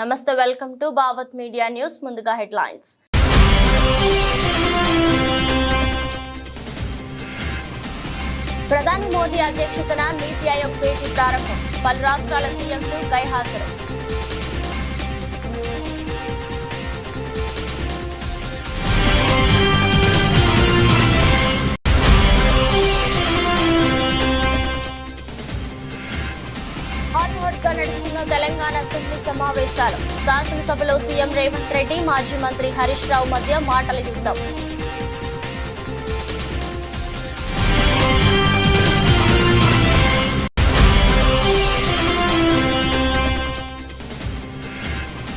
నమస్తే, welcome to Bhavat media news. ముందుగా headlines. ప్రధాని మోదీ అధ్యక్షతన నీతి ఆయోగ్ భేటీ ప్రారంభం. పలు రాష్ట్రాల సీఎంలు గైహాజరు. నడుస్తున్న తెలంగాణ అసెంబ్లీ సమావేశాలు. శాసనసభలో సీఎం రేవంత్ రెడ్డి, మాజీ మంత్రి హరీష్ రావు మధ్య మాటల యుద్ధం.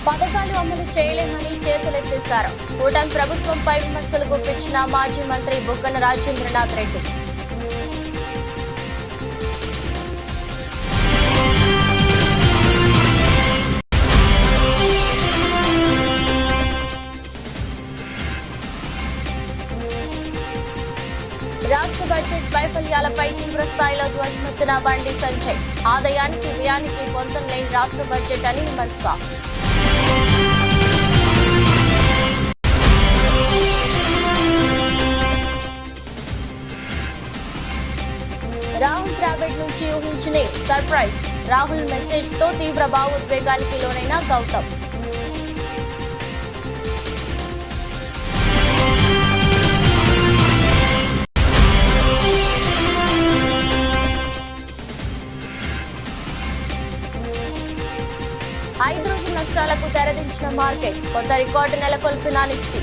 పథకాలు అమలు చేయలేమని చేతులెత్తేశారు. కూటమి ప్రభుత్వంపై విమర్శలు గుప్పించిన మాజీ మంత్రి బుగ్గన రాజేంద్రనాథ్ రెడ్డి. రాష్ట్ర బడ్జెట్ వైఫల్యాలపై తీవ్ర స్థాయిలో ధ్వజమెత్తిన బండి సంజయ్. ఆదాయానికి వ్యయానికి పొంతన లేని రాష్ట్ర బడ్జెట్ అని విమర్శ. రాహుల్ ద్రావిడ్ నుంచి ఊహించని సర్ప్రైజ్. రాహుల్ మెసేజ్ తో తీవ్ర భావోద్వేగానికి లోనైన గౌతమ్. ఐదు రోజుల నష్టాలకు తెరదించిన మార్కెట్. కొత్త రికార్డు నెలకొల్పిన నిఫ్టీ.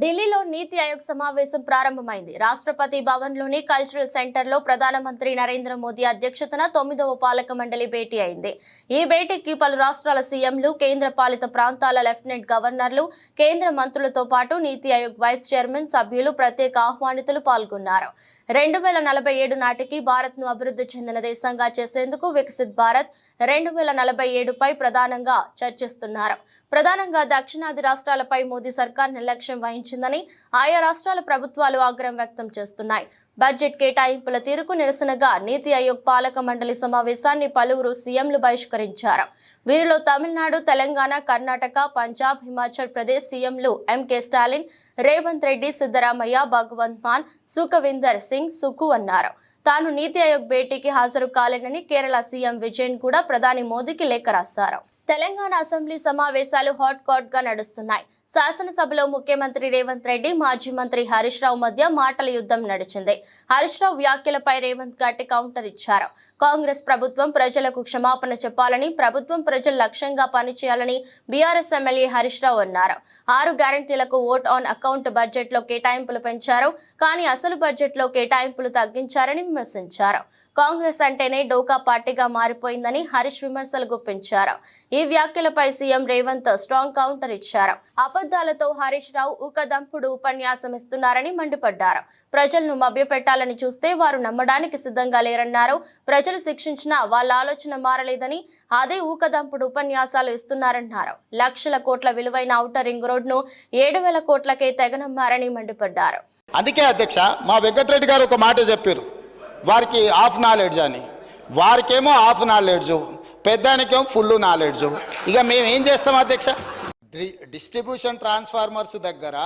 ఢిల్లీలో నీతి ఆయోగ్ సమావేశం ప్రారంభమైంది. రాష్ట్రపతి భవన్ లోని కల్చరల్ సెంటర్ లో ప్రధానమంత్రి నరేంద్ర మోదీ అధ్యక్షతన 9వ పాలక మండలి భేటీ అయింది. ఈ భేటీకి పలు రాష్ట్రాల సీఎంలు, కేంద్ర పాలిత ప్రాంతాల లెఫ్టినెంట్ గవర్నర్లు, కేంద్ర మంత్రులతో పాటు నీతి ఆయోగ్ వైస్ చైర్మన్, సభ్యులు, ప్రత్యేక ఆహ్వానితులు పాల్గొన్నారు. 2047 నాటికి భారత్ ను అభివృద్ధి చెందిన దేశంగా చేసేందుకు వికసిత్ భారత్ 2047 పై ప్రధానంగా చర్చిస్తున్నారు. ప్రధానంగా దక్షిణాది రాష్ట్రాలపై మోదీ సర్కార్ నిర్లక్ష్యం వహించిందని ఆయా రాష్ట్రాల ప్రభుత్వాలు ఆగ్రహం వ్యక్తం చేస్తున్నాయి. బడ్జెట్ కేటాయింపుల తీరుకు నిరసనగా నీతి ఆయోగ్ పాలక మండలి సమావేశాన్ని పలువురు సీఎంలు బహిష్కరించారు. వీరిలో తమిళనాడు, తెలంగాణ, కర్ణాటక, పంజాబ్, హిమాచల్ ప్రదేశ్ సీఎంలు ఎంకే స్టాలిన్, రేవంత్ రెడ్డి, సిద్ధరామయ్య, భగవంత్ మాన్, సుఖవిందర్ సింగ్ సుఖు అన్నారు. తాను నీతి ఆయోగ్ భేటీకి హాజరు కాలేనని కేరళ సీఎం విజయన్ కూడా ప్రధాని మోదీకి లేఖ రాశారు. తెలంగాణ అసెంబ్లీ సమావేశాలు హాట్ కాట్ గా నడుస్తున్నాయి. శాసనసభలో ముఖ్యమంత్రి రేవంత్ రెడ్డి, మాజీ మంత్రి హరీష్ రావు మధ్య మాటల యుద్ధం నడిచింది. హరీష్ రావు వ్యాఖ్యలపై రేవంత్ గట్టి కౌంటర్ ఇచ్చారు. కాంగ్రెస్ ప్రభుత్వం ప్రజలకు క్షమాపణ చెప్పాలని, ప్రభుత్వం ప్రజల లక్ష్యంగా పనిచేయాలని బీఆర్ఎస్ ఎమ్మెల్యే హరీష్ రావు అన్నారు. 6 గ్యారంటీలకు ఓట్ ఆన్ అకౌంట్ బడ్జెట్ లో కేటాయింపులు పెంచారు, కానీ అసలు బడ్జెట్ లో కేటాయింపులు తగ్గించారని విమర్శించారు. కాంగ్రెస్ అంటేనే డోకా పార్టీగా మారిపోయిందని హరీష్ విమర్శలు గుప్పించారు. ఈ వ్యాఖ్యలపై సీఎం రేవంత్ స్ట్రాంగ్ కౌంటర్ ఇచ్చారు. అబద్ధాలతో హరీష్ రావు ఊకదంపుడు ఉపన్యాసం ఇస్తున్నారని మండిపడ్డారు. ప్రజలను మభ్యపెట్టాలని చూస్తే వారు నమ్మడానికి సిద్ధంగా లేరన్నారు. ప్రజలు శిక్షించినా వాళ్ళ ఆలోచన మారలేదని, అదే ఊకదంపుడు ఉపన్యాసాలు ఇస్తున్నారన్నారు. లక్షల కోట్ల విలువైన ఔటర్ రింగ్ రోడ్ ను 7,000 కోట్లకే తెగనమ్మారని మండిపడ్డారు. అందుకే అధ్యక్ష, మా వెంకటరెడ్డి గారు ఒక మాట చెప్పారు, వారికి హాఫ్ నాలెడ్జ్ అని. వారికేమో హాఫ్ నాలెడ్జు, పెద్దానికేమో ఫుల్ నాలెడ్జు. ఇక మేము ఏం చేస్తాం అధ్యక్ష? డిస్ట్రిబ్యూషన్ ట్రాన్స్ఫార్మర్స్ దగ్గర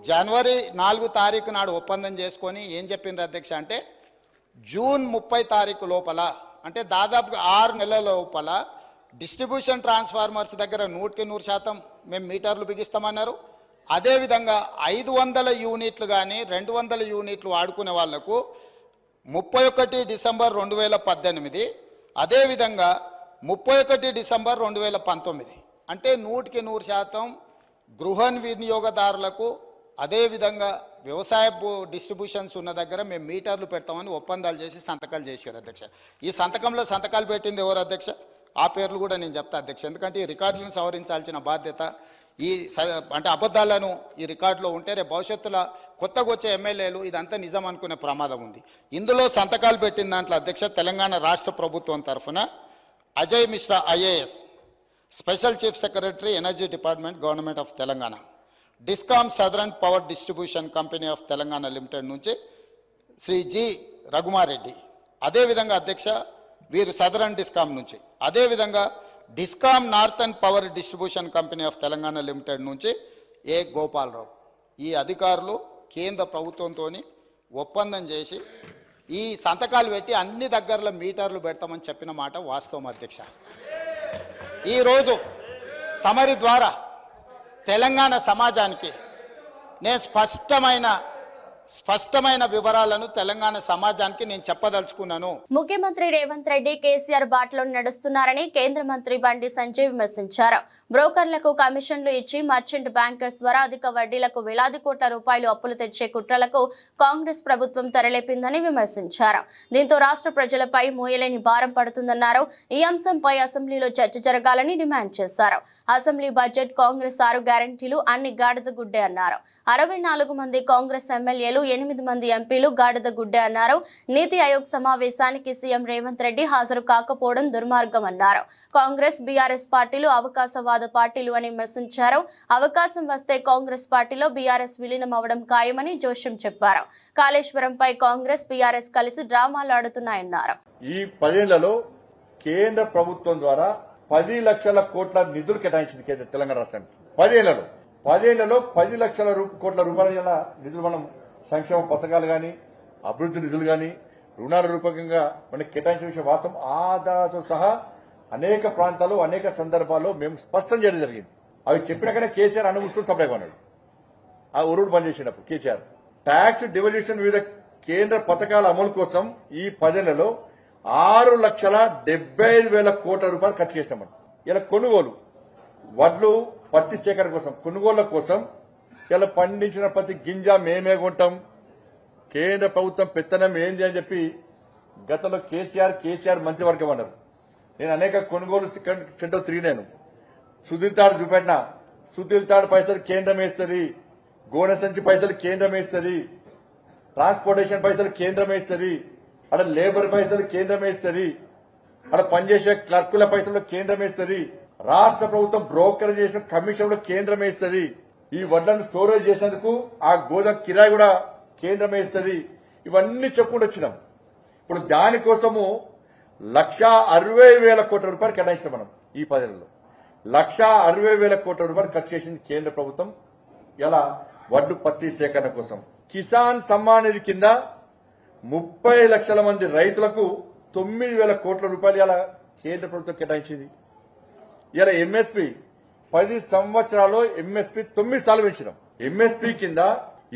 జనవరి 4 తారీఖు నాడు ఒప్పందం చేసుకొని ఏం చెప్పిండ్రు అధ్యక్ష అంటే, జూన్ 30 తారీఖు లోపల, అంటే దాదాపుగా 6 నెలల లోపల డిస్ట్రిబ్యూషన్ ట్రాన్స్ఫార్మర్స్ దగ్గర 100% మేము మీటర్లు బిగిస్తామన్నారు. అదేవిధంగా 500 యూనిట్లు కానీ 200 యూనిట్లు వాడుకునే వాళ్లకు 31 డిసెంబర్ 2018, అదేవిధంగా 31 డిసెంబర్ 2019, అంటే 100% గృహ వినియోగదారులకు, అదేవిధంగా వ్యవసాయ డిస్ట్రిబ్యూషన్స్ ఉన్న దగ్గర మేము మీటర్లు పెడతామని ఒప్పందాలు చేసి సంతకాలు చేశారు అధ్యక్ష. ఈ సంతకాలు పెట్టింది ఎవరు అధ్యక్ష? ఆ పేర్లు కూడా నేను చెప్తా అధ్యక్ష, ఎందుకంటే ఈ రికార్డులను సవరించాల్సిన బాధ్యత అంటే అబద్ధాలను ఈ రికార్డులో ఉంటే రేపు భవిష్యత్తులో కొత్తగా వచ్చే ఎమ్మెల్యేలు ఇదంతా నిజం అనుకునే ప్రమాదం ఉంది. ఇందులో సంతకాలు పెట్టిన దాంట్లో అధ్యక్ష తెలంగాణ రాష్ట్ర ప్రభుత్వం తరఫున Ajay Mishra IAS, special chief secretary energy department, government of Telangana, discom southern power distribution company of Telangana limited నుంచి శ్రీ జి రఘుమారెడ్డి, అదేవిధంగా అధ్యక్ష వీరు సదరన్ డిస్కామ్ నుంచి, అదేవిధంగా discom northern power distribution company of Telangana limited నుంచి ఏ గోపాలరావు, ఈ అధికారులు కేంద్ర ప్రభుత్వంతో ఒప్పందం చేసి ఈ సంతకాలు పెట్టి అన్ని దగ్గరలో మీటర్లు పెడతామని చెప్పిన మాట వాస్తవం అధ్యక్ష. ఈరోజు తమరి ద్వారా తెలంగాణ సమాజానికి నేను స్పష్టమైన వివరాలను తెలంగాణ సమాజానికి నేను చెప్పదలుచుకున్నాను. ముఖ్యమంత్రి రేవంత్ రెడ్డి కేసీఆర్ బాటలో నడుస్తున్నారని కేంద్ర మంత్రి బండి సంజయ్ విమర్శించారు. బ్రోకర్లకు కమిషన్లు ఇచ్చి మర్చెంట్ బ్యాంకర్స్ ద్వారా అధిక వడ్డీలకు వేలాది కోట్ల రూపాయలు అప్పులు తెచ్చే కుట్రలకు కాంగ్రెస్ ప్రభుత్వం తెరలేపిందని విమర్శించారు. దీంతో రాష్ట్ర ప్రజలపై మోయలేని భారం పడుతుందన్నారు. ఈ అంశంపై అసెంబ్లీలో చర్చ జరగాలని డిమాండ్ చేశారు. అసెంబ్లీ బడ్జెట్ కాంగ్రెస్ 6 గ్యారంటీలు అన్ని గాడిద గుడ్డే అన్నారు. 64 మంది కాంగ్రెస్ ఎమ్మెల్యేలు 8 మంది ఎంపీలు గాడిద గుడ్డే అన్నారు. నీతి ఆయోగ్ సమావేశానికి సీఎం రేవంత్ రెడ్డి హాజరు కాకపోవడం దుర్మార్గం అన్నారు. కాంగ్రెస్ బీఆర్ఎస్ పార్టీలు అవకాశవాద పార్టీలు అని విమర్శించారు. అవకాశం వస్తే కాంగ్రెస్ పార్టీలో బీఆర్ఎస్ విలీనం అవడం ఖాయమని జోష్యం చెప్పారు. కాళేశ్వరంపై కాంగ్రెస్ బీఆర్ఎస్ కలిసి డ్రామాలు ఆడుతున్నాయన్నారు. ఈ 10 ఏళ్లలో కేంద్ర ప్రభుత్వం ద్వారా 10 లక్షల కోట్ల నిధులు కేటాయించింది కేంద్ర తెలంగాణ రాష్ట్రానికి. 10 ఏళ్లలో 10 లక్షల కోట్ల రూపాయల నిధులు మనం సంక్షేమ పథకాలు కానీ అభివృద్ధి నిధులు కానీ రుణాల రూపకంగా మనకి కేటాయించిన విషయం వాస్తవం. ఆధారాలతో సహా అనేక ప్రాంతాలు అనేక సందర్భాల్లో మేము స్పష్టం చేయడం జరిగింది. అవి చెప్పినాకనే కేసీఆర్ అనుమూసుకుని సప్లై కొన్నాడు. ఆ ఉరుడు బంద్ చేసినప్పుడు కేసీఆర్ ట్యాక్స్ డివల్యూషన్ వివిధ కేంద్ర పథకాల అమలు కోసం ఈ 10 ఏళ్లలో 6,75,000 కోట్ల రూపాయలు ఖర్చు చేసినాం. ఇలా కొనుగోలు వడ్లు పత్తి సేకరణ కోసం కొనుగోళ్ల కోసం ఇలా పండించిన ప్రతి గింజ మేమే కొంటాం, కేంద్ర ప్రభుత్వం పెత్తనం ఏంది అని చెప్పి గతంలో కేసీఆర్ మంత్రివర్గం అన్నారు. నేను అనేక కొనుగోలు సెంటర్ తిరిగినాను. సుధీర్ తాడు చూపెట్టినా, సుధీర్ తాడు పైసలు కేంద్రం వేస్తుంది, గోనె సంచి పైసలు కేంద్రం వేస్తుంది, ట్రాన్స్పోర్టేషన్ పైసలు కేంద్రం వేస్తుంది, అక్కడ లేబర్ పైసలు కేంద్రం వేస్తుంది, అక్కడ పనిచేసే క్లర్కుల పైసలు కేంద్రం వేస్తుంది, రాష్ట్ర ప్రభుత్వం బ్రోకర్ చేసిన కమిషన్లో కేంద్రం వేస్తుంది, ఈ వడ్లను స్టోరేజ్ చేసేందుకు ఆ గోదాం కిరాయి కూడా కేంద్రం వేస్తుంది. ఇవన్నీ చెప్పుకుంటూ వచ్చినాం. ఇప్పుడు దానికోసము 1,60,000 కోట్ల రూపాయలు కేటాయించాం మనం. ఈ 10 ఏళ్లలో 1,60,000 కోట్ల రూపాయలు ఖర్చు చేసింది కేంద్ర ప్రభుత్వం. ఎలా వడ్డు పత్తి సేకరణ కోసం. కిసాన్ సమ్మాన్ నిధి కింద 30 లక్షల మంది రైతులకు 9,000 కోట్ల రూపాయలు ఇలా కేంద్ర ప్రభుత్వం కేటాయించింది. ఇలా ఎంఎస్పీ 10 సంవత్సరాల్లో ఎంఎస్పీ 9 సార్లు పెంచినాం. ఎంఎస్పీ కింద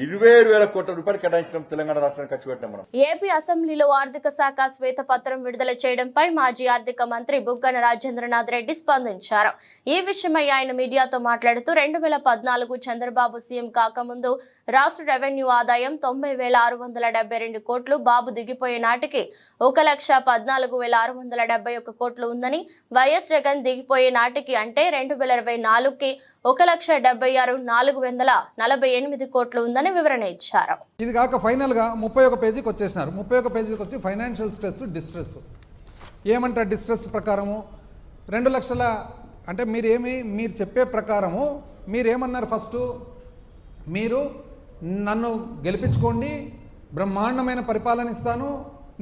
27,000 కోట్ల రూపాయలు కేటాయించడం తెలంగాణ రాష్ట్రానికి ఖర్చు పెట్టినాం మనం. ఏపీ అసెంబ్లీలో ఆర్థిక శాఖ శ్వేతపత్రం విడుదల చేయడంపై మాజీ ఆర్థిక మంత్రి బుగ్గన రాజేంద్రనాథ్ రెడ్డి స్పందించారు. ఈ విషయమై ఆయన మీడియాతో మాట్లాడుతూ 2014 చంద్రబాబు సీఎం కాకముందు రాష్ట్ర రెవెన్యూ ఆదాయం 90,672 కోట్లు, బాబు దిగిపోయే నాటికి 1,14,671 కోట్లు ఉందని, వైఎస్ జగన్ దిగిపోయే నాటికి అంటే 2024కి 1,76,448 కోట్లు ఉందని వివరణ ఇచ్చారు. ఇది కాక ఫైనల్ గా 31 పేజీకి వచ్చేసినారు. 31 పేజీకి వచ్చి ఫైనాన్షియల్ స్ట్రెస్, డిస్ట్రెస్ ఏమంటారు? డిస్ట్రెస్ ప్రకారము 2 లక్షల అంటే మీరు చెప్పే ప్రకారము మీరేమన్నారు? ఫస్ట్ మీరు నన్ను గెలిపించుకోండి, బ్రహ్మాండమైన పరిపాలన ఇస్తాను,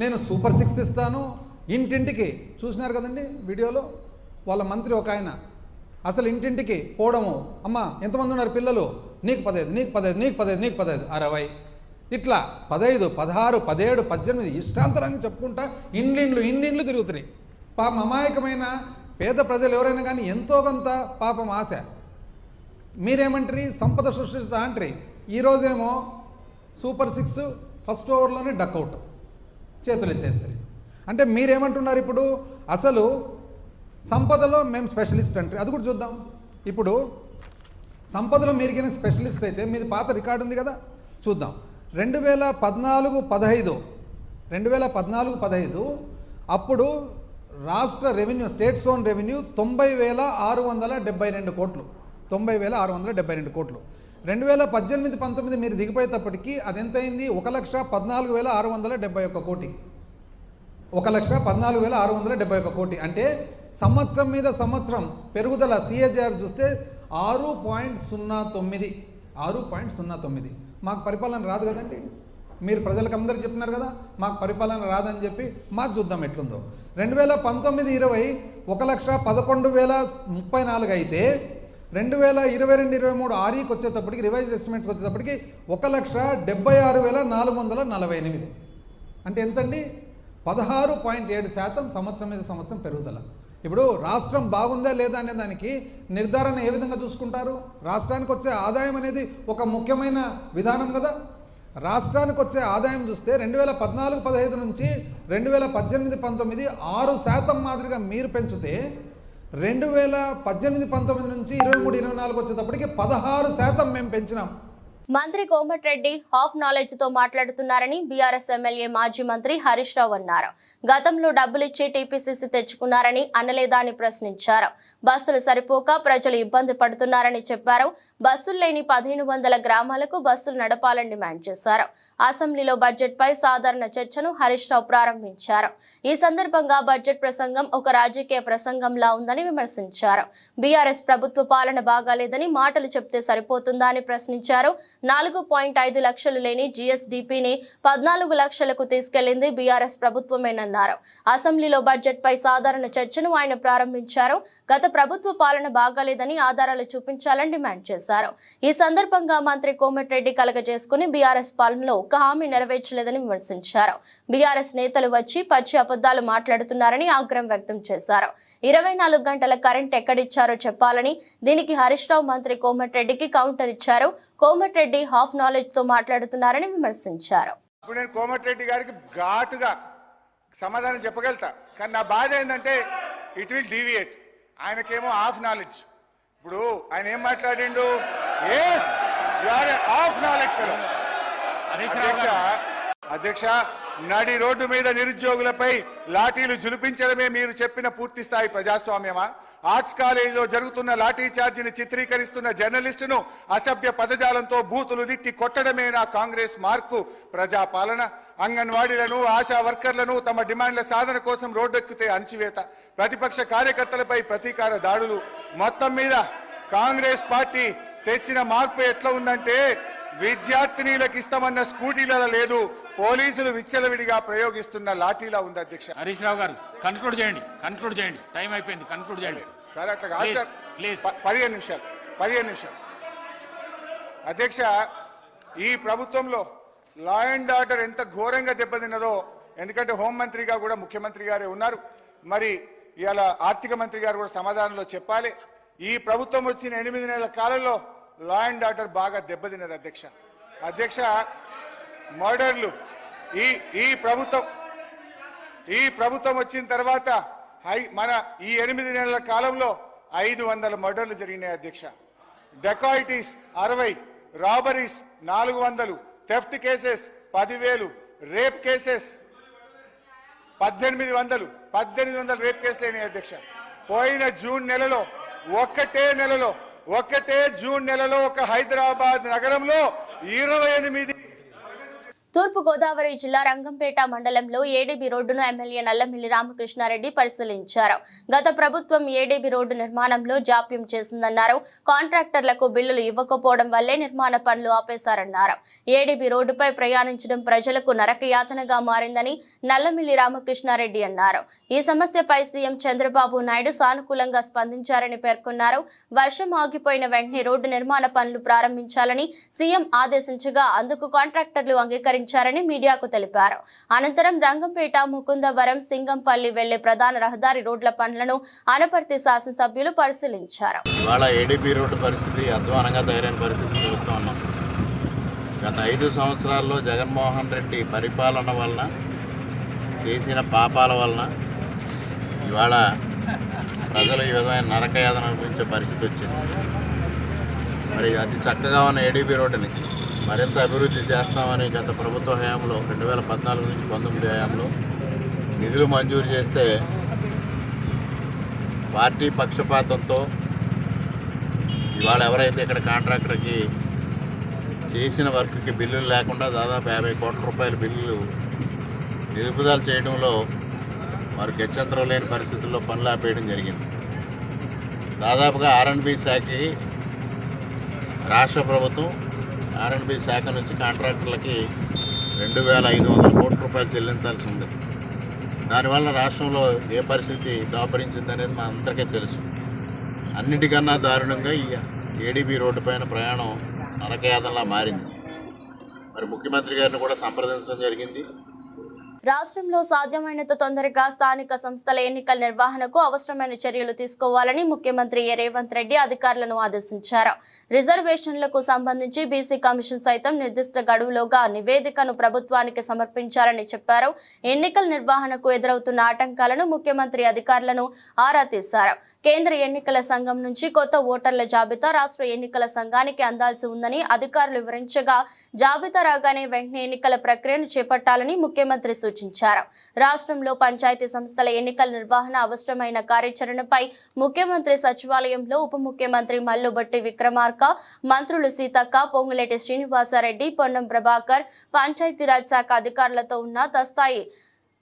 నేను సూపర్ 6 ఇస్తాను, ఇంటింటికి చూసినారు కదండి వీడియోలో. వాళ్ళ మంత్రి ఒక ఆయన అసలు ఇంటింటికి పోవడము, అమ్మ ఎంతమంది ఉన్నారు పిల్లలు, నీకు 15, నీకు 15, నీకు 15, నీకు 15, 60 ఇట్లా 15, 16, 17, 18 ఇష్టాంతరాన్ని చెప్పుకుంటా ఇండ్లు తిరుగుతున్నాయి. పాపం అమాయకమైన పేద ప్రజలు ఎవరైనా కానీ ఎంతో కొంత పాపం ఆశ. మీరేమంటారు? సంపద సృష్టిస్తా అంటారు. ఈరోజేమో సూపర్ 6 ఫస్ట్ ఓవర్లోనే డక్అవుట్, చేతులు ఎత్తేస్తారు. అంటే మీరేమంటున్నారు? ఇప్పుడు అసలు సంపదలో మేము స్పెషలిస్ట్ అంటే అది కూడా చూద్దాం. ఇప్పుడు సంపదలో మీరికైనా స్పెషలిస్ట్ అయితే మీది పాత రికార్డు ఉంది కదా, చూద్దాం. 2014-15 అప్పుడు రాష్ట్ర రెవెన్యూ, స్టేట్ ఓన్ రెవెన్యూ 90,672 కోట్లు, 90,672 కోట్లు. 2018-19 మీరు దిగిపోయేటప్పటికీ అది ఎంత అయింది? 1,14,671 కోటి, 1,14,671 కోటి. అంటే సంవత్సరం మీద సంవత్సరం పెరుగుదల CAGR చూస్తే 6.09. మాకు పరిపాలన రాదు కదండి. మీరు ప్రజలకు అందరూ చెప్తున్నారు కదా మాకు పరిపాలన రాదని చెప్పి, మాకు చూద్దాం ఎట్లుందో. 2019-20 1,11,034 అయితే 2022-23 ఆర్ఈకి వచ్చేటప్పటికి, రివైజ్ ఎస్టిమేట్స్కి వచ్చేటప్పటికి 1,76,448. అంటే ఎంతండి? 16.7% సంవత్సరం మీద సంవత్సరం పెరుగుదల. ఇప్పుడు రాష్ట్రం బాగుందా లేదా అనే దానికి నిర్ధారణ ఏ విధంగా చూసుకుంటారు? రాష్ట్రానికి వచ్చే ఆదాయం అనేది ఒక ముఖ్యమైన విధానం కదా. రాష్ట్రానికి వచ్చే ఆదాయం చూస్తే 2014-15 నుంచి 2018-19 6% మాదిరిగా మీరు పెంచితే 2018-19 నుంచి 23-24 వచ్చేటప్పటికి 16% మేము పెంచినాం. మంత్రి కోమటిరెడ్డి హాఫ్ నాలెడ్జ్ తో మాట్లాడుతున్నారని బీఆర్ఎస్ ఎమ్మెల్యే మాజీ మంత్రి హరీష్ రావు అన్నారు. గతంలో డబ్బులిచ్చి టీపీసీసీ తెచ్చుకున్నారని అనలేదా అని ప్రశ్నించారు. బస్సులు సరిపోక ప్రజలు ఇబ్బంది పడుతున్నారని చెప్పారు. బస్సులు లేని 1,500 గ్రామాలకు బస్సులు నడపాలని డిమాండ్ చేశారు. అసెంబ్లీలో బడ్జెట్ పై సాధారణ చర్చను హరీష్ రావు ప్రారంభించారు. ఈ సందర్భంగా బడ్జెట్ ప్రసంగం ఒక రాజకీయ ప్రసంగంలా ఉందని విమర్శించారు. బీఆర్ఎస్ ప్రభుత్వ పాలన బాగాలేదని మాటలు చెప్తే సరిపోతుందా అని ప్రశ్నించారు. 4.5 లక్షలు లేని జీఎస్డీపీని 14 లక్షలకు తీసుకెళ్లింది బీఆర్ఎస్ ప్రభుత్వమేనన్నారు. అసెంబ్లీలో బడ్జెట్ పై సాధారణ చర్చను ఆయన ప్రారంభించారు. గత ప్రభుత్వ పాలన బాగాలేదని ఆధారాలు చూపించాలని డిమాండ్ చేశారు. ఈ సందర్భంగా మంత్రి కోమటిరెడ్డి కలగజేసుకుని బీఆర్ఎస్ పాలనలో ఒక్క హామీ నెరవేర్చలేదని విమర్శించారు. బీఆర్ఎస్ నేతలు వచ్చి పచ్చి అబద్ధాలు మాట్లాడుతున్నారని ఆగ్రహం వ్యక్తం చేశారు. 24 గంటల కరెంట్ ఎక్కడిచ్చారో చెప్పాలని, దీనికి హరీష్ రావు మంత్రి కోమటిరెడ్డికి కౌంటర్ ఇచ్చారు. కోమటిరెడ్డి హాఫ్ నాలెడ్జ్ తో మాట్లాడుతున్నారని విమర్శించారు. ఇప్పుడు నేను కోమటిరెడ్డి గారికి ఘాటుగా సమాధానం చెప్పగలుగుతా, కానీ నా బాధ ఏంటంటే ఇట్ విల్ డీవియేట్. ఆయనకేమో హాఫ్ నాలెడ్జ్. ఇప్పుడు ఆయన ఏం మాట్లాడిండు? Yes you are half knowledge fellow. అధ్యక్ష, నడి రోడ్డు మీద నిరుద్యోగులపై లాఠీలు జులిపించడమే మీరు చెప్పిన పూర్తి స్థాయి ప్రజాస్వామ్యమా? ఆర్ట్స్ కాలేజీలో జరుగుతున్న లాఠీ చార్జీని చిత్రీకరిస్తున్న జర్నలిస్టును అసభ్య పదజాలంతో బూతులు తిట్టి కొట్టడమే నా కాంగ్రెస్ మార్కు ప్రజాపాలన? అంగన్వాడీలను, ఆశా వర్కర్లను తమ డిమాండ్ల సాధన కోసం రోడ్డెక్కితే అణచివేత, ప్రతిపక్ష కార్యకర్తలపై ప్రతీకార దాడులు. మొత్తం మీద కాంగ్రెస్ పార్టీ తెచ్చిన మార్పు ఎట్లా ఉందంటే, విద్యార్థినీలకు ఇస్తామన్న స్కూటీలలో లేదు, పోలీసులు విచ్చలవిడిగా ప్రయోగిస్తున్న లాఠీలా ఉంది. అధ్యక్ష హరీష్ రావు గారు కన్క్లూడ్ చేయండి. టైం అయిపోయింది, కన్క్లూడ్ చేయండి సార్. అట్లా కాదు సార్, ప్లీజ్. 15 నిమిషాలు. అధ్యక్ష, ఈ ప్రభుత్వంలో లా అండ్ ఆర్డర్ ఎంత ఘోరంగా దెబ్బతిన్నదో, ఎందుకంటే హోంమంత్రిగా కూడా ముఖ్యమంత్రి గారే ఉన్నారు, మరి ఇవాళ ఆర్థిక మంత్రి గారు కూడా సమాధానంలో చెప్పాలి. ఈ ప్రభుత్వం వచ్చిన 8 నెలల కాలంలో లా అండ్ ఆర్డర్ బాగా దెబ్బతిన్నది. అధ్యక్ష, మర్డర్లు ఈ ప్రభుత్వం వచ్చిన తర్వాత మన ఈ 8 నెలల కాలంలో 500 మర్డర్లు జరిగినాయి. అధ్యక్ష, dacoities 60, robberies 400, theft cases 10,000, rape cases 1800 rape కేసులు అయినాయి. అధ్యక్ష, పోయిన ఒక్కటే జూన్ నెలలో ఒక హైదరాబాద్ నగరంలో 28. తూర్పు గోదావరి జిల్లా రంగంపేట మండలంలో ఏడీబీ రోడ్డును ఎమ్మెల్యే నల్లమిల్లి రామకృష్ణారెడ్డి పరిశీలించారు. గత ప్రభుత్వం ఏడీబీ రోడ్డు నిర్మాణంలో జాప్యం చేసిందన్నారు. కాంట్రాక్టర్లకు బిల్లులు ఇవ్వకపోవడం వల్లే నిర్మాణ పనులు ఆపేశారన్నారు. ఏడీబీ రోడ్డుపై ప్రయాణించడం ప్రజలకు నరకయాతనగా మారిందని నల్లమిల్లి రామకృష్ణారెడ్డి అన్నారు. ఈ సమస్యపై సీఎం చంద్రబాబు నాయుడు సానుకూలంగా స్పందించారని పేర్కొన్నారు. వర్షం ఆగిపోయిన వెంటనే రోడ్డు నిర్మాణ పనులు ప్రారంభించాలని సీఎం ఆదేశించగా అందుకు కాంట్రాక్టర్లు అంగీకరించారని మీడియాకు తెలిపారు. అనంతరం రంగంపేట, ముకుందవరం, సింగంపల్లి వెళ్లే ప్రధాన రహదారి రోడ్ల పనులను అనపర్తి శాసనసభ్యులు పరిశీలించారు. ఇవాళ ఏడీబీ రోడ్డు పరిస్థితి అధ్వానంగా తయారైన పరిస్థితి చూస్తూ ఉన్నాం. గత 5 సంవత్సరాల్లో జగన్మోహన్ రెడ్డి పరిపాలన వలన చేసిన పాపాల వలన ఇవాళ ప్రజలు ఈ విధమైన నరకయాతన అనిపించే పరిస్థితి వచ్చింది. మరి అతి చక్కగా ఉన్న ఏడీబీ రోడ్డుని మరింత అభివృద్ధి చేస్తామని గత ప్రభుత్వ హయాంలో 2014 నుంచి 19 హయాంలో నిధులు మంజూరు చేస్తే పార్టీ పక్షపాతంతో ఇవాళ ఎవరైతే ఇక్కడ కాంట్రాక్టర్కి చేసిన వర్క్కి బిల్లులు లేకుండా దాదాపు 50 కోట్ల రూపాయల బిల్లులు నిలుపుదల చేయడంలో వారు గత్యంతరం లేని పరిస్థితుల్లో పనులు ఆపేయడం జరిగింది. దాదాపుగా ఆర్ఎండ్బి శాఖకి రాష్ట్ర ప్రభుత్వం ఆర్ఎండ్బి శాఖ నుంచి కాంట్రాక్టర్లకి 2,500 కోట్ల రూపాయలు చెల్లించాల్సి ఉంది. దానివల్ల రాష్ట్రంలో ఏ పరిస్థితి దాపరించిందనేది మా అందరికీ తెలుసు. అన్నిటికన్నా దారుణంగా ఈ ఏడీబీ రోడ్డు పైన ప్రయాణం నరకయాతనలా మారింది. మరి ముఖ్యమంత్రి గారిని కూడా సంప్రదించడం జరిగింది. రాష్ట్రంలో సాధ్యమైనంత తొందరగా స్థానిక సంస్థల ఎన్నికల నిర్వహణకు అవసరమైన చర్యలు తీసుకోవాలని ముఖ్యమంత్రి రేవంత్ రెడ్డి అధికారులను ఆదేశించారు. రిజర్వేషన్లకు సంబంధించి బీసీ కమిషన్ సైతం నిర్దిష్ట గడువులోగా నివేదికను ప్రభుత్వానికి సమర్పించాలని చెప్పారు. ఎన్నికల నిర్వహణకు ఎదురవుతున్న ఆటంకాలను ముఖ్యమంత్రి అధికారులను ఆరా తీశారు. కేంద్ర ఎన్నికల సంఘం నుంచి కొత్త ఓటర్ల జాబితా రాష్ట్ర ఎన్నికల సంఘానికి అందాల్సి ఉందని అధికారులు వివరించగా, జాబితా రాగానే వెంటనే ఎన్నికల ప్రక్రియను చేపట్టాలని ముఖ్యమంత్రి సూచించారు. రాష్ట్రంలో పంచాయతీ సంస్థల ఎన్నికల నిర్వహణ అవసరమైన కార్యాచరణపై ముఖ్యమంత్రి సచివాలయంలో ఉప ముఖ్యమంత్రి మల్లుబట్టి విక్రమార్క, మంత్రులు సీతక్క, పొంగులేటి శ్రీనివాసరెడ్డి, పొన్నం ప్రభాకర్, పంచాయతీరాజ్ శాఖ అధికారులతో ఉన్న తస్థాయి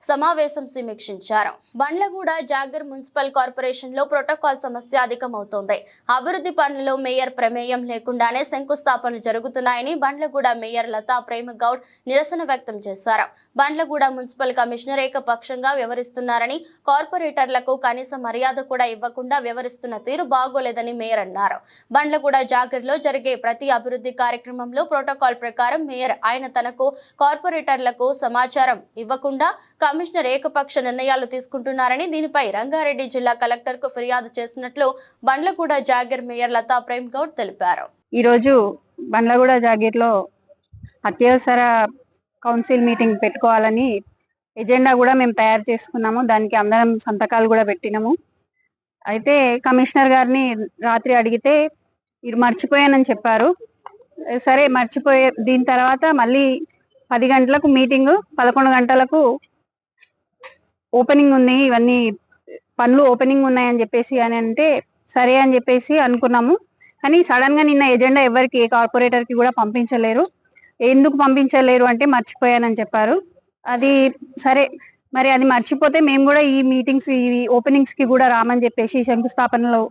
సమావేశం సమీక్షించారు. బండ్లగూడ జాగర్ మున్సిపల్ కార్పొరేషన్ లో ప్రోటోకాల్ సమస్య అధికమవుతోంది. అభివృద్ధి పనులలో మేయర్ ప్రమేయం లేకుండానే శంకుస్థాపనలు జరుగుతున్నాయని బండ్లగూడ మేయర్ లతా ప్రేమగౌడ్ నిరసన వ్యక్తం చేశారు. బండ్లగూడ మున్సిపల్ కమిషనర్ ఏకపక్షంగా వ్యవహరిస్తున్నారని, కార్పొరేటర్లకు కనీస మర్యాద కూడా ఇవ్వకుండా వ్యవహరిస్తున్న తీరు బాగోలేదని మేయర్ అన్నారు. బండ్లగూడ జాగర్ లో జరిగే ప్రతి అభివృద్ధి కార్యక్రమంలో ప్రోటోకాల్ ప్రకారం మేయర్ ఆయన తనకు కార్పొరేటర్లకు సమాచారం ఇవ్వకుండా కమిషనర్ ఏకపక్ష నిర్ణయాలు తీసుకుంటున్నారని, దీనిపై రంగారెడ్డి జిల్లా కలెక్టర్ కు ఫిర్యాదు చేసినట్లు బండ్లగూడ జాగీర్ మేయర్ లతా ప్రేమ్ గౌడ్ తెలిపారు. ఈరోజు బండ్లగూడ జాగీర్లో అత్యవసర కౌన్సిల్ మీటింగ్ పెట్టుకోవాలని ఎజెండా కూడా మేము తయారు చేసుకున్నాము. దానికి అందరం సంతకాలు కూడా పెట్టినాము. అయితే కమిషనర్ గారిని రాత్రి అడిగితే మీరు మర్చిపోయానని చెప్పారు. సరే మర్చిపోయే దీని తర్వాత మళ్ళీ 10 గంటలకు మీటింగ్, 11 గంటలకు ఓపెనింగ్ ఉంది, ఇవన్నీ పనులు ఓపెనింగ్ ఉన్నాయని చెప్పేసి అని అంటే సరే అని చెప్పేసి అనుకున్నాము. కానీ సడన్ గా నిన్న ఎజెండా ఎవరికి ఏ కార్పొరేటర్ కి కూడా పంపించలేరు. ఎందుకు పంపించలేరు అంటే మర్చిపోయానని చెప్పారు. అది సరే, మరి అది మర్చిపోతే మేము కూడా ఈ మీటింగ్స్, ఈ ఓపెనింగ్స్ కి కూడా రామని చెప్పేసి, శంకుస్థాపనలో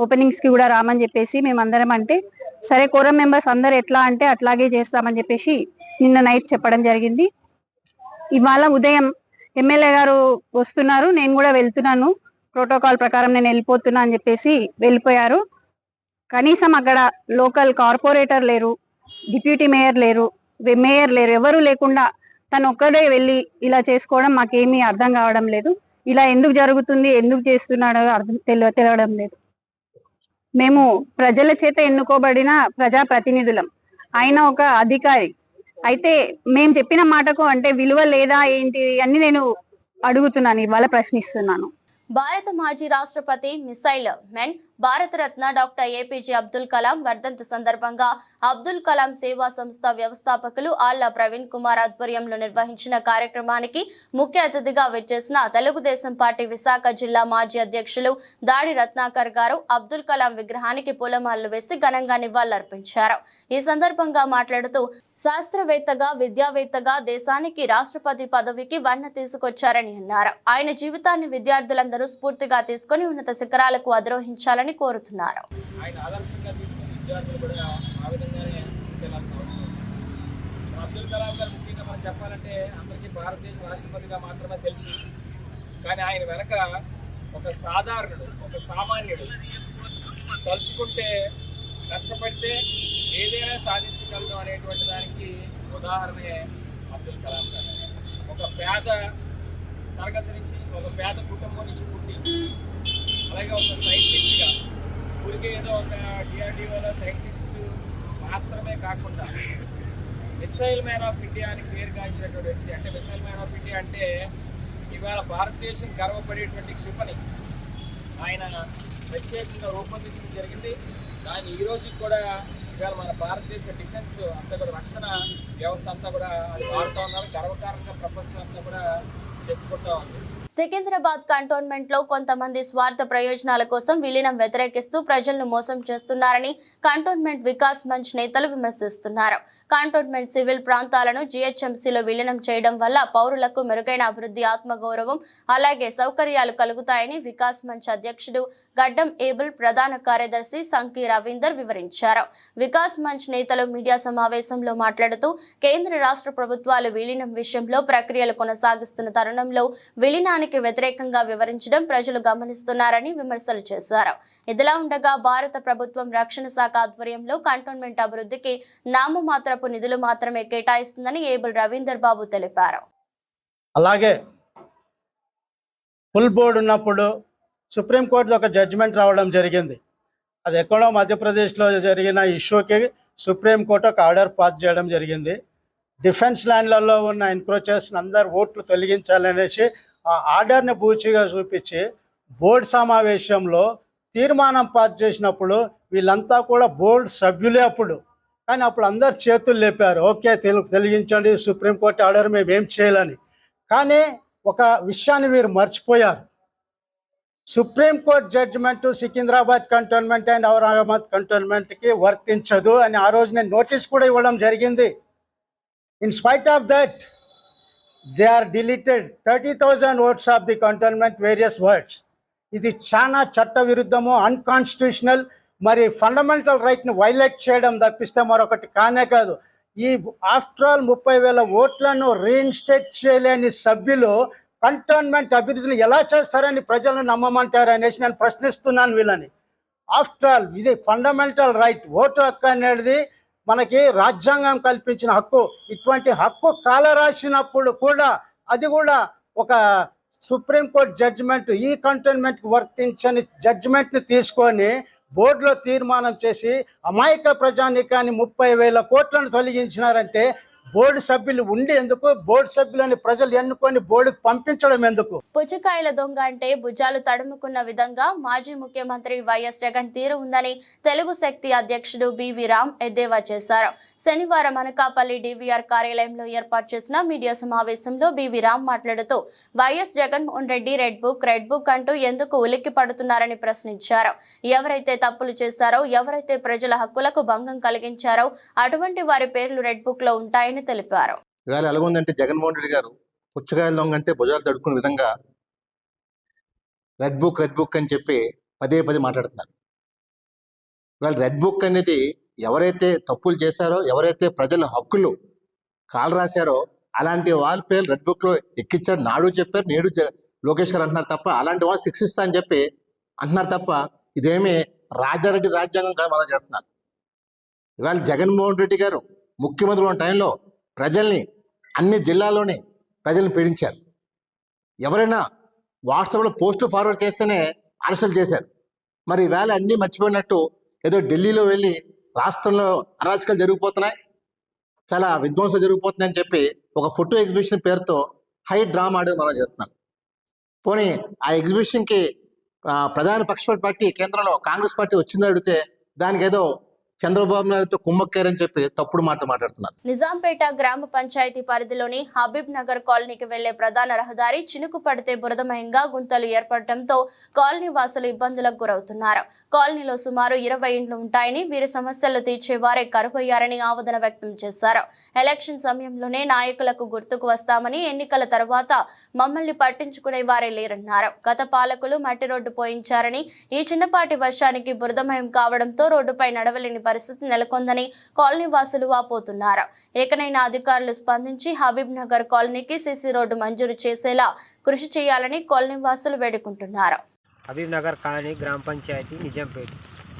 ఓపెనింగ్స్ కి కూడా రామని చెప్పేసి మేమందరం అంటే సరే కోరం మెంబర్స్ అందరు ఎట్లా అంటే అట్లాగే చేస్తామని చెప్పేసి నిన్న నైట్ చెప్పడం జరిగింది. ఇవాళ ఉదయం ఎమ్మెల్యే గారు వస్తున్నారు, నేను కూడా వెళ్తున్నాను, ప్రోటోకాల్ ప్రకారం నేను వెళ్ళిపోతున్నా అని చెప్పేసి వెళ్ళిపోయారు. కనీసం అక్కడ లోకల్ కార్పొరేటర్ లేరు, డిప్యూటీ మేయర్ లేరు, ఎవరు లేకుండా తను ఒక్కడే వెళ్ళి ఇలా చేసుకోవడం మాకేమీ అర్థం కావడం లేదు. ఇలా ఎందుకు జరుగుతుంది, ఎందుకు చేస్తున్నాడో తెలియడం లేదు. మేము ప్రజల చేత ఎన్నుకోబడిన ప్రజాప్రతినిధులం. ఆయన ఒక అధికారి అయితే మేము చెప్పిన మాటకు అంటే విలువ లేదా ఏంటి అని నేను అడుగుతున్నాను, ఇవాళ ప్రశ్నిస్తున్నాను. భారత మాజీ రాష్ట్రపతి missile men Bharat Ratna doctor APJ Abdul Kalam వర్ధంతి సందర్భంగా అబ్దుల్ కలాం సేవా సంస్థ వ్యవస్థాపకులు ఆళ్ల ప్రవీణ్ కుమార్ ఆధ్వర్యంలో నిర్వహించిన కార్యక్రమానికి ముఖ్య అతిథిగా విచ్చేసిన తెలుగుదేశం పార్టీ విశాఖ జిల్లా మాజీ అధ్యక్షులు దాడి రత్నాకర్ గారు అబ్దుల్ కలాం విగ్రహానికి పూలమాలలు వేసి ఘనంగా నివాళులర్పించారు. ఈ సందర్భంగా మాట్లాడుతూ శాస్త్రవేత్తగా, విద్యావేత్తగా దేశానికి రాష్ట్రపతి పదవికి వన్న తీసుకొచ్చారని అన్నారు. ఆయన జీవితాన్ని విద్యార్థులందరూ స్ఫూర్తిగా తీసుకుని ఉన్నత శిఖరాలకు అధిరోహించాలని కోరుతున్నారు. ఆయన ఆదర్శంగా తీసుకుని విద్యార్థులు కూడా ఆ విధంగానే ముందుకెళ్లాల్సిన అవసరం ఉంది. అబ్దుల్ కలాం గారు ముఖ్యంగా మనం చెప్పాలంటే అందరికీ భారతదేశ రాష్ట్రపతిగా మాత్రమే తెలుసు. కానీ ఆయన వెనక ఒక సాధారణుడు, ఒక సామాన్యుడు తలుచుకుంటే, కష్టపడితే ఏదైనా సాధించగలదు అనేటువంటి దానికి ఉదాహరణే అబ్దుల్ కలాం గారు. ఒక పేద తరగతి నుంచి, ఒక పేద కుటుంబం నుంచి పుట్టి, అలాగే ఒక సైంటిస్ట్గా, ఊరికే ఏదో ఒక డిఆర్డీఓలో సైంటిస్ట్ మాత్రమే కాకుండా మిసైల్ మ్యాన్ ఆఫ్ ఇండియా అని పేరు గాంచినటువంటి వ్యక్తి. అంటే మిసైల్ మ్యాన్ ఆఫ్ ఇండియా అంటే ఇవాళ భారతదేశం గర్వపడేటువంటి క్షిపణి ఆయన ప్రత్యేకంగా రూపొందించడం జరిగింది. దాన్ని ఈ రోజుకి కూడా ఇవాళ మన భారతదేశ డిఫెన్స్ అంతా కూడా, రక్షణ వ్యవస్థ అంతా కూడా అది వాడుతూ ఉన్నారు. గర్వకారణంగా ప్రపంచం అంతా కూడా చెప్పుకుంటూ ఉంది. సికింద్రాబాద్ కంటోన్మెంట్ లో కొంతమంది స్వార్థ ప్రయోజనాల కోసం విలీనం వ్యతిరేకిస్తూ ప్రజలను మోసం చేస్తున్నారని కంటోన్మెంట్ వికాస్ మంచ్ నేతలు విమర్శిస్తున్నారు. కంటోన్మెంట్ సివిల్ ప్రాంతాలను జీహెచ్ఎంసీలో విలీనం చేయడం వల్ల పౌరులకు మెరుగైన అభివృద్ధి, ఆత్మగౌరవం అలాగే సౌకర్యాలు కలుగుతాయని వికాస్ మంచ్ అధ్యక్షుడు గడ్డం ఏబుల్ ప్రధాన కార్యదర్శి సంకి రవీందర్ వివరించారు. వికాస్ మంచ్ నేతలు మీడియా సమావేశంలో మాట్లాడుతూ కేంద్ర రాష్ట్ర ప్రభుత్వాలు విలీనం విషయంలో ప్రక్రియలు కొనసాగిస్తున్న తరుణంలో విలీనానికి వ్యతిరేకంగా వివరించడం ప్రజలు గమనిస్తున్నారని విమర్శలు చేశారు. ఇదిలా ఉండగా భారత ప్రభుత్వం రక్షణ శాఖ ఆధ్వర్యంలో కంటోన్మెంట్ అభివృద్ధికి నామమాత్రపు నిధులు మాత్రమే కేటాయిస్తుందని ఏబుల్ రవీందర్ బాబు తెలిపారు. అలాగే ఫుల్ బోర్డు ఉన్నప్పుడు సుప్రీంకోర్టు ఒక జడ్జిమెంట్ రావడం జరిగింది. అది ఎక్కడో మధ్యప్రదేశ్లో జరిగిన ఇష్యూకి సుప్రీంకోర్టు ఒక ఆర్డర్ పాస్ చేయడం జరిగింది. డిఫెన్స్ ల్యాండ్లలో ఉన్న ఎన్క్రోచెస్ అందరు ఓట్లు తొలగించాలనేసి ఆ ఆర్డర్ని బూచిగా చూపించి బోర్డు సమావేశంలో తీర్మానం పాస్ చేసినప్పుడు వీళ్ళంతా కూడా బోర్డు సభ్యులే అప్పుడు. కానీ అప్పుడు అందరు చేతులు లేపారు, ఓకే తొలగించండి, సుప్రీంకోర్టు ఆర్డర్ మేము ఏం చేయాలని. కానీ ఒక విషయాన్ని వీరు మర్చిపోయారు. Supreme Court judgement Secunderabad cantonment and Aurangabad కంటోన్మెంట్కి వర్తించదు అని ఆ రోజు నేను నోటీస్ కూడా ఇవ్వడం జరిగింది. In spite of that, they are deleted 30,000 votes of the cantonment various words. ఇది చాలా చట్ట విరుద్ధము, అన్కాన్స్టిట్యూషనల్, మరి ఫండమెంటల్ రైట్ని వైలేట్ చేయడం తప్పిస్తే మరొకటి కానే కాదు. ఈ ఆఫ్టర్ ఆల్ 30,000 ఓట్లను రీఇన్స్టేట్ చేయలేని సభ్యులు కంటోన్మెంట్ అభివృద్ధిని ఎలా చేస్తారని ప్రజలను నమ్మమంటారు అనేసి నేను ప్రశ్నిస్తున్నాను వీళ్ళని. ఆఫ్టర్ ఆల్ ఇది ఫండమెంటల్ రైట్, ఓటు హక్కు అనేది మనకి రాజ్యాంగం కల్పించిన హక్కు. ఇటువంటి హక్కు కాలరాసినప్పుడు కూడా అది కూడా ఒక సుప్రీంకోర్టు జడ్జిమెంట్ ఈ కంటోన్మెంట్కి వర్తించని జడ్జిమెంట్ని తీసుకొని బోర్డులో తీర్మానం చేసి అమాయక ప్రజానీకాన్ని 30,000 కోట్లను తొలగించినారంటే బోర్డు సభ్యులు ఉండి ఎందుకు, బోర్డు సభ్యులని ప్రజలు ఎన్నుకొని బోర్డుకు పంపించడం ఎందుకు? పుచ్చకాయల దొంగ అంటే భుజాలు తడుముకున్న విధంగా మాజీ ముఖ్యమంత్రి వైఎస్ జగన్ తీరు ఉందని తెలుగు శక్తి అధ్యక్షుడు బివి రామ్ ఎద్దేవా చేశారు. శనివారం అనకాపల్లి డివిఆర్ కార్యాలయంలో ఏర్పాటు చేసిన మీడియా సమావేశంలో బివి రామ్ మాట్లాడుతూ YS Jaganmohan Reddy red book అంటూ ఎందుకు ఉలిక్కి పడుతున్నారని ప్రశ్నించారు. ఎవరైతే తప్పులు చేశారో, ఎవరైతే ప్రజల హక్కులకు భంగం కలిగించారో అటువంటి వారి పేర్లు రెడ్ బుక్ లో ఉంటాయని తెలిపారు. ఇవాళ ఎలాగుందంటే జగన్మోహన్ రెడ్డి గారు పుచ్చకాయల దొంగ అంటే భుజాలు తడుకునే విధంగా రెడ్ బుక్ అని చెప్పి పదే మాట్లాడుతున్నారు. ఇవాళ రెడ్ బుక్ అనేది ఎవరైతే తప్పులు చేశారో, ఎవరైతే ప్రజల హక్కులు కాలు రాశారో అలాంటి వాళ్ళ పేరు రెడ్ బుక్లో ఎక్కించారు. నాడు చెప్పారు, నేడు లోకేష్ గారు అంటున్నారు తప్ప అలాంటి వాళ్ళు శిక్షిస్తా అని చెప్పి అంటున్నారు తప్ప ఇదేమీ రాజారెడ్డి రాజ్యాంగం కాదు మనం చేస్తున్నారు. ఇవాళ జగన్మోహన్ రెడ్డి గారు ముఖ్యమంత్రి ఉన్న టైంలో ప్రజల్ని అన్ని జిల్లాల్లోని ప్రజల్ని పీడించారు. ఎవరైనా వాట్సాప్లో పోస్ట్ ఫార్వర్డ్ చేస్తేనే అరెస్టులు చేశారు. మరి ఈవేళ అన్నీ మర్చిపోయినట్టు ఏదో ఢిల్లీలో వెళ్ళి రాష్ట్రంలో అరాచకాలు జరిగిపోతున్నాయి, చాలా విధ్వంసం జరిగిపోతున్నాయని చెప్పి ఒక ఫోటో ఎగ్జిబిషన్ పేరుతో హై డ్రామా ఆడేది మనం చేస్తున్నాం. పోనీ ఆ ఎగ్జిబిషన్కి ప్రధాన పక్షపాత పార్టీ కేంద్రంలో కాంగ్రెస్ పార్టీ వచ్చిందో అడిగితే దానికి ఏదో చంద్రబాబు నాయుడుతో కుమ్మక్కారని చెప్పి తప్పుడు మాట్లాడుతున్నారు. నిజాంపేట గ్రామ పంచాయతీ పరిధిలోని హబీబ్ నగర్ కాలనీకి వెళ్లే ప్రధాన రహదారి చినుకు పడితే బురదమయంగా గుంతలు ఏర్పడటంతో కాలనీ వాసులు ఇబ్బందులకు గురవుతున్నారు. కాలనీలో సుమారు 20 ఇండ్లు ఉంటాయని, వీరి సమస్యలు తీర్చేవారే కరువయ్యారని ఆవేదన వ్యక్తం చేశారు. ఎలక్షన్ సమయంలోనే నాయకులకు గుర్తుకు వస్తామని, ఎన్నికల తర్వాత మమ్మల్ని పట్టించుకునే వారే లేరన్నారు. గత పాలకులు మట్టి రోడ్డు పోయించారని, ఈ చిన్నపాటి వర్షానికి బురదమయం కావడంతో రోడ్డుపై నడవలేని పరిస్థితి నెలకొందని కాలనీ వాసులు వాపోతున్నారు. ఏకనైనా అధికారులు స్పందించి హబీబ్ నగర్ కాలనీకి సీసీ రోడ్డు మంజూరు చేసేలా కృషి చేయాలని కాలనీ వాసులు వేడుకుంటున్నారు. హబీబ్ నగర్ కాలనీ గ్రామ పంచాయతీ నిజాంపేట.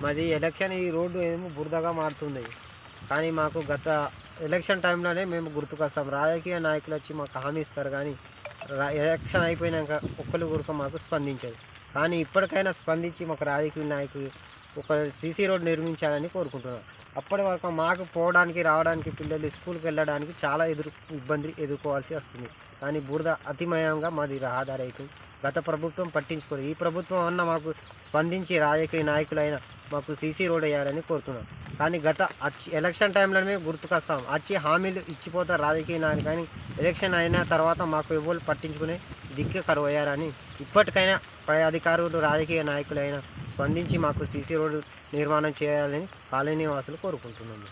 మాది ఎలక్షన్ ఈ రోడ్డు ఏమో బురదగా మారుతుంది. కానీ మాకు గత ఎలక్షన్ టైంలోనే మేము గుర్తుకొస్తాం. రాజకీయ నాయకులు వచ్చి మాకు హామీ ఇస్తారు కానీ ఎలక్షన్ అయిపోయినాక ఒక్కరు గురుక మాకు స్పందించదు. కానీ ఇప్పటికైనా స్పందించి మాకు రాజకీయ నాయకులు ఒక సీసీ రోడ్ నిర్మించాలని కోరుకుంటున్నాం. అప్పటి వరకు మాకు పోవడానికి రావడానికి పిల్లలు స్కూల్కి వెళ్ళడానికి చాలా ఇబ్బంది ఎదుర్కోవాల్సి వస్తుంది. కానీ బురద అతిమయంగా మాది రహదారి అయిపోయింది. గత ప్రభుత్వం పట్టించుకోరు. ఈ ప్రభుత్వం అన్న మాకు స్పందించి రాజకీయ నాయకులైన మాకు సీసీ రోడ్ వేయాలని కోరుతున్నాం. కానీ గత ఎలక్షన్ టైంలోనే గుర్తుకొస్తాం, వచ్చి హామీలు ఇచ్చిపోతారు రాజకీయ నాయకులు. కానీ ఎలక్షన్ అయిన తర్వాత మాకు ఎవరు పట్టించుకునే దిక్కు కరువయ్యారని ఇప్పటికైనా పై అధికారులు రాజకీయ నాయకులైనా స్పందించి మాకు సీసీ రోడ్డు నిర్మాణం చేయాలని కాలనీ వాసులు కోరుకుంటున్నాము.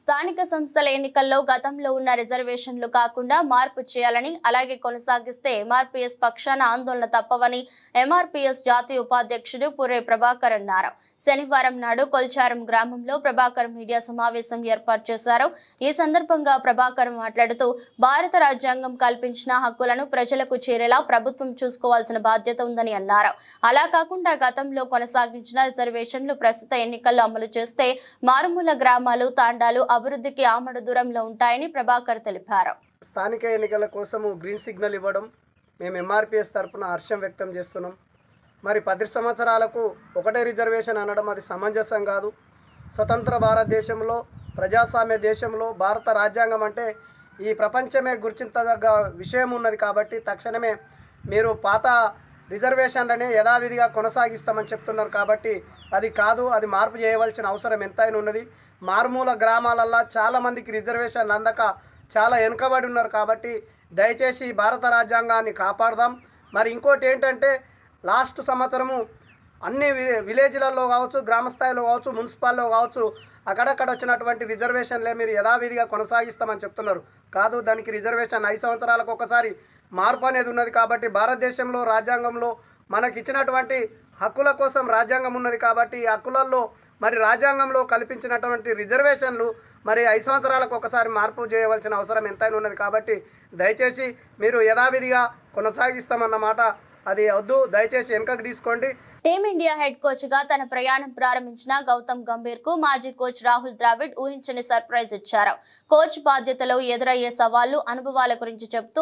స్థానిక సంస్థల ఎన్నికల్లో గతంలో ఉన్న రిజర్వేషన్లు కాకుండా మార్పు చేయాలని, అలాగే కొనసాగిస్తే ఎంఆర్పీఎస్ పక్షాన ఆందోళన తప్పవని ఎంఆర్పీఎస్ జాతీయ ఉపాధ్యక్షుడు పుర్రే ప్రభాకర్ అన్నారు. శనివారం నాడు కొల్చారం గ్రామంలో ప్రభాకర్ మీడియా సమావేశం ఏర్పాటు చేశారు. ఈ సందర్భంగా ప్రభాకర్ మాట్లాడుతూ భారత రాజ్యాంగం కల్పించిన హక్కులను ప్రజలకు చేరేలా ప్రభుత్వం చూసుకోవాల్సిన బాధ్యత ఉందని అన్నారు. అలా కాకుండా గతంలో కొనసాగించిన రిజర్వేషన్లు ప్రస్తుత ఎన్నికల్లో అమలు చేస్తే మారుమూల గ్రామాలు, తాండాలు అభివృద్ధికి ఆమడ దూరంలో ఉంటాయని ప్రభాకర్ తెలిపారు. స్థానిక ఎన్నికల కోసము గ్రీన్ సిగ్నల్ ఇవ్వడం మేము ఎంఆర్పీఎస్ తరఫున హర్షం వ్యక్తం చేస్తున్నాం. మరి 10 సంవత్సరాలకు ఒకటే రిజర్వేషన్ అనడం అది సమంజసం కాదు. స్వతంత్ర భారతదేశంలో, ప్రజాస్వామ్య దేశంలో భారత రాజ్యాంగం అంటే ఈ ప్రపంచమే గుర్తించదగ్గ విషయం ఉన్నది. కాబట్టి తక్షణమే మీరు పాత రిజర్వేషన్లనే యథావిధిగా కొనసాగిస్తామని చెప్తున్నారు. కాబట్టి అది కాదు, అది మార్పు చేయవలసిన అవసరం ఎంతైనా ఉన్నది. మారుమూల గ్రామాలల్లో చాలామందికి రిజర్వేషన్లు అందక చాలా వెనుకబడి ఉన్నారు. కాబట్టి దయచేసి భారత రాజ్యాంగాన్ని కాపాడదాం. మరి ఇంకోటి ఏంటంటే లాస్ట్ సంవత్సరము అన్ని విలేజ్లలో కావచ్చు, గ్రామ స్థాయిలో కావచ్చు, మున్సిపాల్లో కావచ్చు, అక్కడక్కడ వచ్చినటువంటి రిజర్వేషన్లే మీరు యథావిధిగా కొనసాగిస్తామని చెప్తున్నారు. కాదు, దానికి రిజర్వేషన్ 5 సంవత్సరాలకు ఒకసారి మార్పు అనేది ఉన్నది. కాబట్టి భారతదేశంలో రాజ్యాంగంలో మనకి ఇచ్చినటువంటి హక్కుల కోసం రాజ్యాంగం ఉన్నది. కాబట్టి ఈ హక్కులలో మరి రాజ్యాంగంలో కల్పించినటువంటి రిజర్వేషన్లు మరి 5 సంవత్సరాలకు ఒకసారి మార్పు చేయవలసిన అవసరం ఎంతైనా ఉన్నది. కాబట్టి దయచేసి మీరు యథావిధిగా కొనసాగిస్తామన్నమాట అది వద్దు, దయచేసి వెనకకు తీసుకోండి. టీమిండియా హెడ్ కోచ్ గా తన ప్రయాణం ప్రారంభించిన గౌతమ్ గంభీర్ కు మాజీ కోచ్ రాహుల్ ద్రావిడ్ ఊహించని సర్ప్రైజ్ ఇచ్చారు. కోచ్ బాధ్యతలో ఎదురయ్యే సవాళ్లు, అనుభవాల గురించి చెప్తూ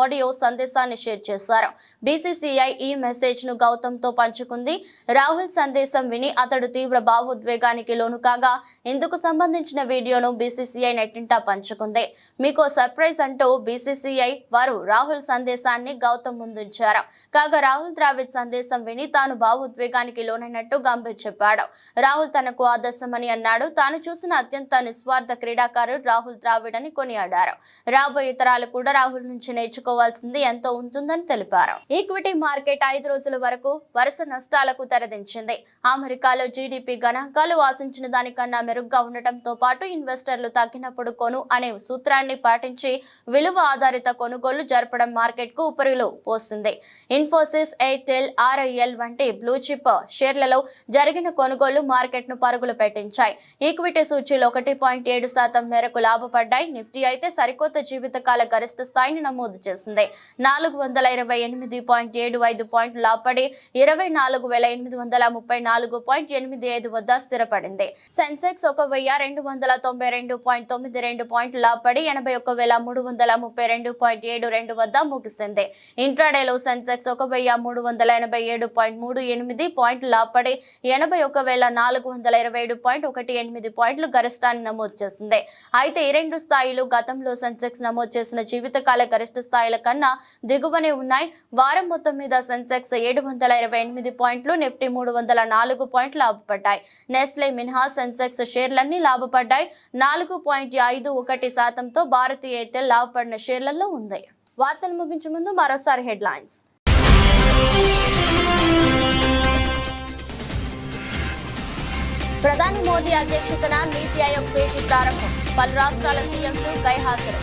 ఆడియో సందేశాన్ని షేర్ చేశారు. బీసీసీఐ ఈ మెసేజ్ ను గౌతమ్ తో పంచుకుంది. రాహుల్ సందేశం విని అతడు తీవ్ర భావోద్వేగానికి లోను కాగా ఇందుకు సంబంధించిన వీడియోను బీసీసీఐ నెట్టింటా పంచుకుంది. మీకో సర్ప్రైజ్ అంటూ బీసీసీఐ వారు రాహుల్ సందేశాన్ని గౌతమ్ ముందుంచారు. కాగా రాహుల్ ద్రావిడ్ సందేశం విని తాను ఉద్వేగానికి లోనైనట్టు గంభీర్ చెప్పాడు. రాహుల్ తనకు ఆదర్శమని అన్నాడు. తాను చూసిన అత్యంత నిస్వార్థ క్రీడాకారుడు రాహుల్ ద్రావిడ్ అని కొనియాడారు. రాబోయే తరాలు కూడా రాహుల్ నుంచి నేర్చుకోవాల్సింది ఎంతో ఉంటుందని తెలిపారు. ఈక్విటీ మార్కెట్ 5 రోజుల వరకు వరుస నష్టాలకు తెరదించింది. అమెరికాలో జీడీపీ గణాంకాలు ఆశించిన దానికన్నా మెరుగ్గా ఉండటంతో పాటు ఇన్వెస్టర్లు తగ్గినప్పుడు కొను అనే సూత్రాన్ని పాటించి విలువ ఆధారిత కొనుగోళ్లు జరపడం మార్కెట్ కు ఊపిరిలో పోస్తుంది. ఇన్ఫోసిస్, ఎయిర్టెల్, ఆర్ఐఎల్ వంటి బ్లూ చిప్ షేర్లలో జరిగిన కొనుగోళ్లు మార్కెట్ ను పరుగులు పెట్టించాయి. ఈక్విటీ సూచీలు 1.7% మేరకు లాభపడ్డాయి. నిఫ్టీ అయితే సరికొత్త జీవితకాల గరిష్ట స్థాయిని నమోదు చేసింది. 428.75 పాయింట్లు లాభపడి 24,834.85 వద్ద స్థిరపడింది. సెన్సెక్స్ 1,292.92 పాయింట్లు లాభపడి 81,332.72 వద్ద ముగిసింది. ఇంట్రాడేలో సెన్సెక్స్ 1,387.38 పాయింట్లు లాభపడి 81,427.18 పాయింట్లు గరిష్టాన్ని నమోదు చేసింది. అయితే ఈ రెండు స్థాయిలు గతంలో సెన్సెక్స్ నమోదు చేసిన జీవితకాల గరిష్ట స్థాయిల కన్నా దిగువనే ఉన్నాయి. వారం మొత్తం మీద సెన్సెక్స్ 728 పాయింట్లు, నిఫ్టీ 304 పాయింట్లు లాభపడ్డాయి. నెస్లే మినహా సెన్సెక్స్ షేర్లన్నీ లాభపడ్డాయి. 4.51%తో భారతీ ఎయిర్టెల్ లాభపడిన షేర్లలో ఉంది. వార్తలు ముగించే ముందు మరోసారి హెడ్లైన్స్. ప్రధాని మోదీ అధ్యక్షతన నీతి ఆయోగ్ భేటీ ప్రారంభం. పలు రాష్ట్రాల సీఎంలు గైహాజరు.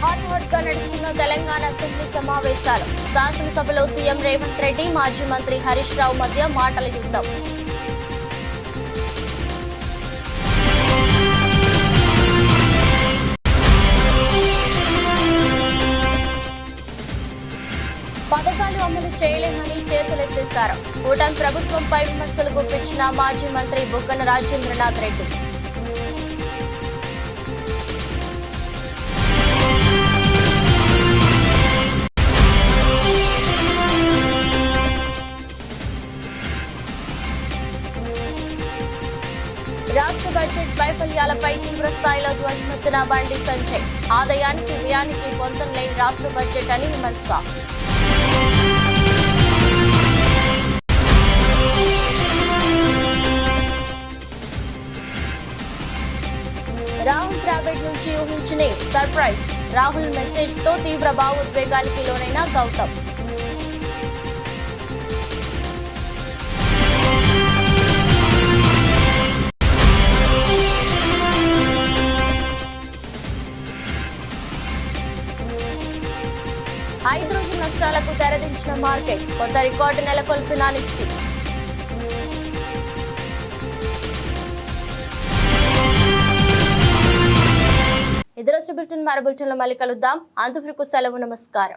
హాట్గా నడుస్తున్న తెలంగాణ అసెంబ్లీ సమావేశాలు. శాసనసభలో సీఎం రేవంత్ రెడ్డి, మాజీ మంత్రి హరీష్ రావు మధ్య మాటల యుద్ధం. పథకాలు అమలు చేయలేమని చేతులెత్తేశారు. కూటమి ప్రభుత్వంపై విమర్శలు గుప్పించిన మాజీ మంత్రి బుగ్గన రాజేంద్రనాథ్ రెడ్డి. రాష్ట్ర బడ్జెట్ వైఫల్యాలపై తీవ్ర స్థాయిలో ధ్వజమెత్తిన బండి సంజయ్. ఆదాయానికి వ్యయానికి పొంతం లేని రాష్ట్ర బడ్జెట్ అని విమర్శ. రాహుల్ ద్రావిడ్ నుంచి ఊహించని సర్ప్రైజ్. రాహుల్ మెసేజ్ తో తీవ్ర భావోద్వేగానికి లోనైన గౌతమ్. ఐదు రోజుల నష్టాలకు తెరదించిన మార్కెట్. కొత్త రికార్డు నెలకొల్పిన నిఫ్టీ. ఇది రోజు బులెటిన్. మరో బులెటిన్లో మళ్ళీ కలుద్దాం. అంతవరకు సెలవు. నమస్కారం.